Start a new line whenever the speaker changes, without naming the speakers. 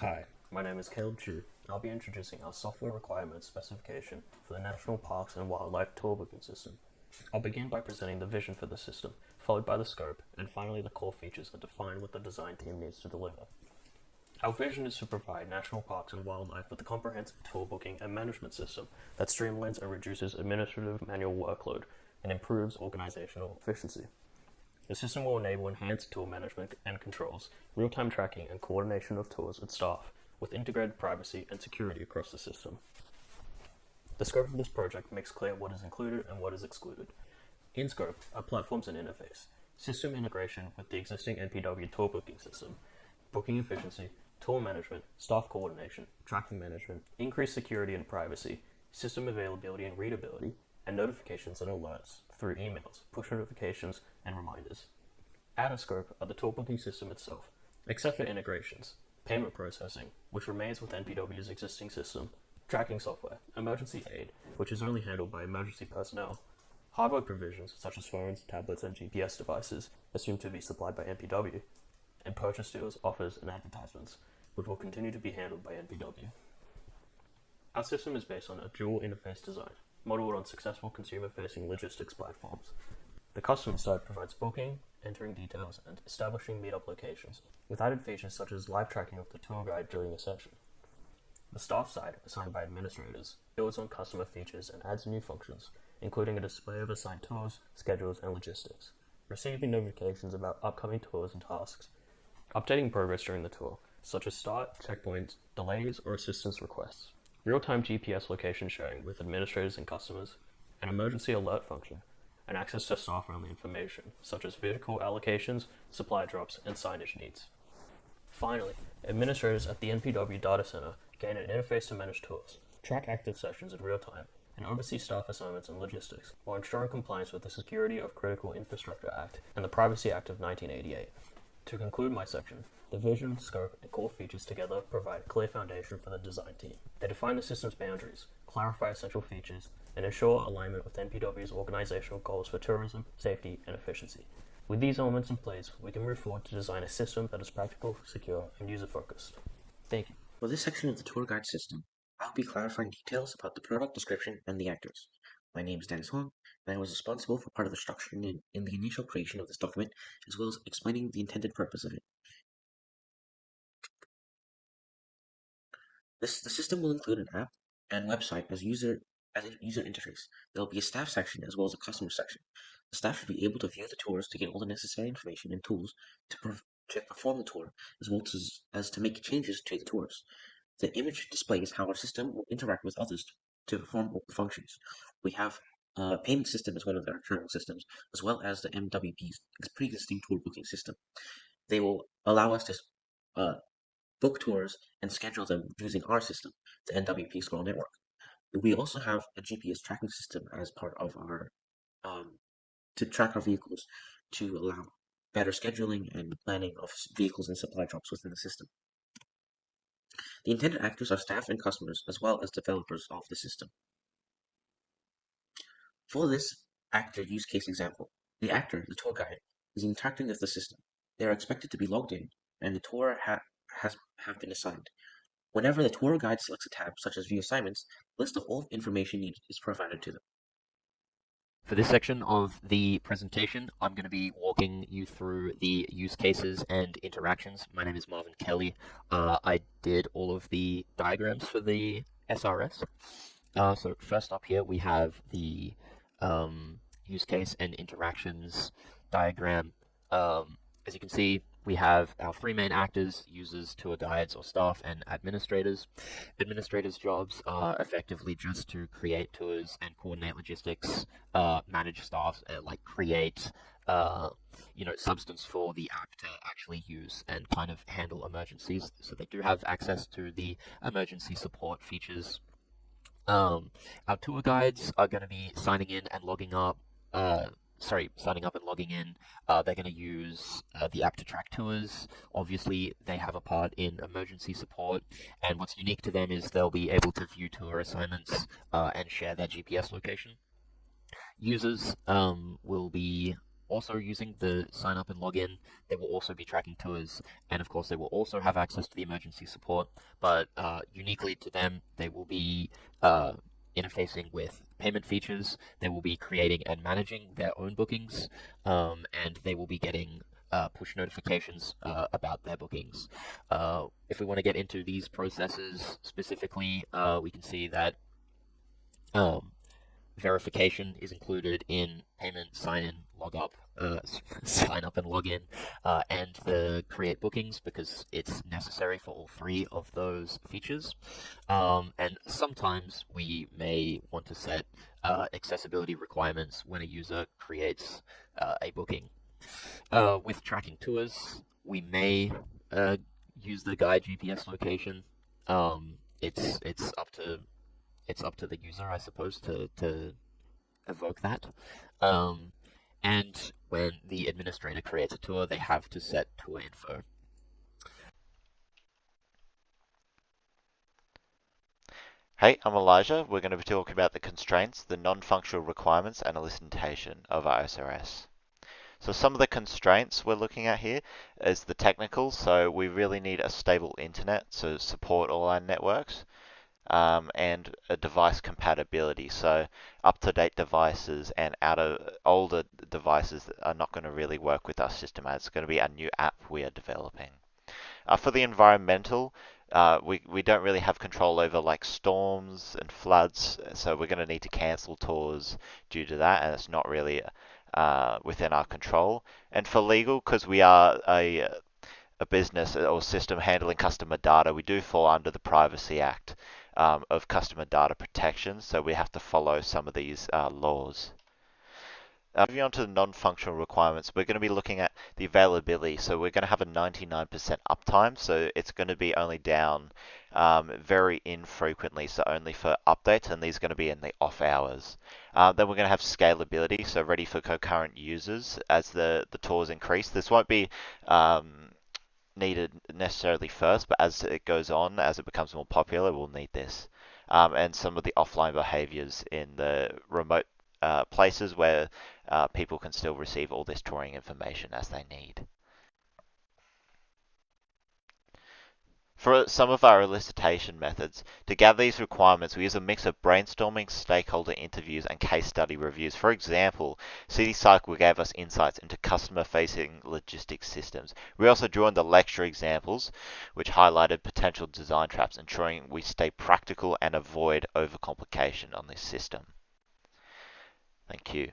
Hi, my name is Caleb Chu, and I'll be introducing our software requirements specification for the National Parks and Wildlife Tour Booking System. I'll begin by presenting the vision for the system, followed by the scope, and finally the core features that define what the design team needs to deliver. Our vision is to provide national parks and wildlife with a comprehensive tour booking and management system that streamlines and reduces administrative manual workload and improves organizational efficiency. The system will enable enhanced tour management and controls, real-time tracking and coordination of tours with staff, with integrated privacy and security across the system. The scope of this project makes clear what is included and what is excluded. In scope are platforms and interface, system integration with the existing NPW tour booking system, booking efficiency, tour management, staff coordination, tracking management, increased security and privacy, system availability and readability, and notifications and alerts through emails, push notifications, and reminders. Out of scope are the tour booking system itself, except for integrations, payment processing, which remains with NPW's existing system, tracking software, emergency aid, which is only handled by emergency personnel, hardware provisions such as phones, tablets, and GPS devices, assumed to be supplied by NPW, and purchase deals, offers, and advertisements, which will continue to be handled by NPW. Our system is based on a dual interface design, modeled on successful consumer-facing logistics platforms. The customer side provides booking, entering details, and establishing meetup locations, with added features such as live tracking of the tour guide during a session. The staff side, assigned by administrators, builds on customer features and adds new functions, including a display of assigned tours, schedules, and logistics, receiving notifications about upcoming tours and tasks, updating progress during the tour, such as start, checkpoints, delays, or assistance requests, real-time GPS location sharing with administrators and customers, an emergency alert function, and access to staff-only information, such as vehicle allocations, supply drops, and signage needs. Finally, administrators at the NPW Data Center gain an interface to manage tours, track active sessions in real time, and oversee staff assignments and logistics, while ensuring compliance with the Security of Critical Infrastructure Act and the Privacy Act of 1988. To conclude my section, the vision, scope, and core features together provide a clear foundation for the design team. They define the system's boundaries, clarify essential features, and ensure alignment with NPW's organizational goals for tourism, safety, and efficiency. With these elements in place, we can move forward to design a system that is practical, secure, and user-focused. Thank you.
For this section of the tour guide system, I'll be clarifying details about the product description and the actors. My name is Dennis Hong, and I was responsible for part of the structuring in the initial creation of this document, as well as explaining the intended purpose of it. The system will include an app and website as a user interface. There will be a staff section as well as a customer section. The staff should be able to view the tours to get all the necessary information and tools to perform the tour, as well as to make changes to the tours. The image displays how our system will interact with others to perform all the functions. We have a payment system as one of our internal systems, as well as the MWP's pre-existing tour booking system. They will allow us to book tours and schedule them using our system, the NWP Scroll Network. We also have a GPS tracking system as part of our to track our vehicles to allow better scheduling and planning of vehicles and supply drops within the system. The intended actors are staff and customers, as well as developers of the system. For this actor use case example, the actor, the tour guide, is interacting with the system. They are expected to be logged in, and the tour have been assigned. Whenever the tour guide selects a tab, such as View Assignments, a list of all information needed is provided to them.
For this section of the presentation, I'm going to be walking you through the use cases and interactions. My name is Marvin Kelly. I did all of the diagrams for the SRS. So first up here, we have the use case and interactions diagram. As you can see, we have our three main actors: users, tour guides or staff, and administrators. Administrators' jobs are effectively just to create tours and coordinate logistics, manage staff, create substance for the app to actually use and kind of handle emergencies. So they do have access to the emergency support features. Our tour guides are going to be signing in and logging up. Signing up and logging in. They're going to use the app to track tours. Obviously, they have a part in emergency support, and what's unique to them is they'll be able to view tour assignments and share their GPS location. Users will be also using the sign up and login, they will also be tracking tours, and of course, they will also have access to the emergency support. But uniquely to them, they will be interfacing with payment features. They will be creating and managing their own bookings, and they will be getting push notifications about their bookings. If we want to get into these processes specifically, we can see that um, verification is included in payment, sign in, log up, sign up and log in, and the create bookings because it's necessary for all three of those features. And sometimes we may want to set accessibility requirements when a user creates a booking. With tracking tours, we may use the guide GPS location. It's up to the user, I suppose, to evoke that. Um, and when the administrator creates a tour, they have to set tour info.
Hey, I'm Elijah. We're going to be talking about the constraints, the non-functional requirements, and elicitation of our SRS. So some of the constraints we're looking at here is the technical. So we really need a stable internet to support all our networks, and a device compatibility. So up-to-date devices and out of older devices are not going to really work with our system. It's going to be a new app we are developing. For the environmental, we don't really have control over like storms and floods, so we're going to need to cancel tours due to that, and it's not really within our control. And for legal, because we are a business or system handling customer data, we do fall under the Privacy Act of customer data protection, so we have to follow some of these laws. Moving on to the non-functional requirements, we're going to be looking at the availability. So we're going to have a 99% uptime, so it's going to be only down very infrequently, so only for updates, and these are going to be in the off hours. Then we're going to have scalability, so ready for concurrent users as the tours increase. This won't be needed necessarily first, but as it goes on, as it becomes more popular, we'll need this. And some of the offline behaviors in the remote places where people can still receive all this touring information as they need. For some of our elicitation methods, to gather these requirements, we use a mix of brainstorming, stakeholder interviews, and case study reviews. For example, CityCycle gave us insights into customer-facing logistics systems. We also drew on the lecture examples, which highlighted potential design traps, ensuring we stay practical and avoid overcomplication on this system. Thank you.